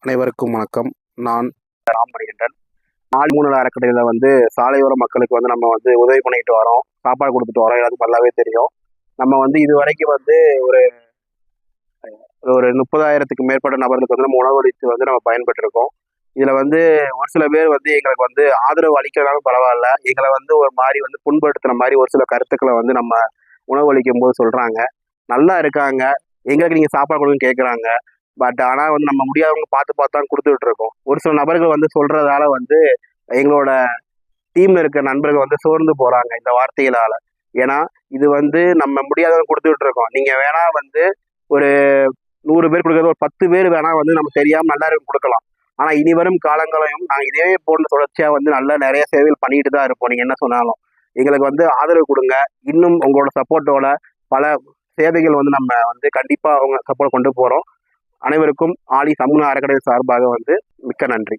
அனைவருக்கும் வணக்கம். நான் ராமணிகண்டன். 4 அறக்கட்டளையில் சாலையோர மக்களுக்கு நம்ம உதவி பண்ணிட்டு வரோம், சாப்பாடு கொடுத்துட்டு வரோம். எல்லாத்துக்கும் நல்லாவே தெரியும். நம்ம இது வரைக்கும் ஒரு ஒரு 30,000க்கு மேற்பட்ட நபர்களுக்கு நம்ம உணவளித்து நம்ம பயன்பெற்றிருக்கோம். இதில் ஒரு சில பேர் எங்களுக்கு ஆதரவு அளிக்கிறதாலும் பரவாயில்ல, எங்களை ஒரு மாதிரி புண்படுத்துகிற மாதிரி ஒரு சில கருத்துக்களை நம்ம உணவளிக்கும் போது சொல்கிறாங்க. நல்லா இருக்காங்க, எங்களுக்கு நீங்கள் சாப்பாடு கொடுங்கன்னு கேட்குறாங்க. பட் ஆனால் நம்ம முடியாதவங்க பார்த்து தான் கொடுத்துட்டு இருக்கோம். ஒரு சில நபர்கள் சொல்றதால எங்களோட டீம்ல இருக்க நண்பர்கள் சோர்ந்து போறாங்க இந்த வார்த்தைகளால. ஏன்னா இது நம்ம முடியாதவங்க கொடுத்துட்டு இருக்கோம். நீங்க வேணா ஒரு 100 பேர் கொடுக்கறது ஒரு 10 பேர் வேணா நம்ம தெரியாம நல்லா இருக்கும் கொடுக்கலாம். ஆனா இனி வரும் காலங்களையும் நாங்கள் இதே போன்ற தொடர்ச்சியா நல்லா நிறைய சேவைகள் பண்ணிட்டு தான் இருப்போம். நீங்க என்ன சொன்னாலும் எங்களுக்கு ஆதரவு கொடுங்க. இன்னும் உங்களோட சப்போர்ட்டோட பல சேவைகள் நம்ம கண்டிப்பா அவங்க சப்போர்ட் கொண்டு போறோம். அனைவருக்கும் ஆலி சமூக அறக்கட்டளை சார்பாக மிக்க நன்றி.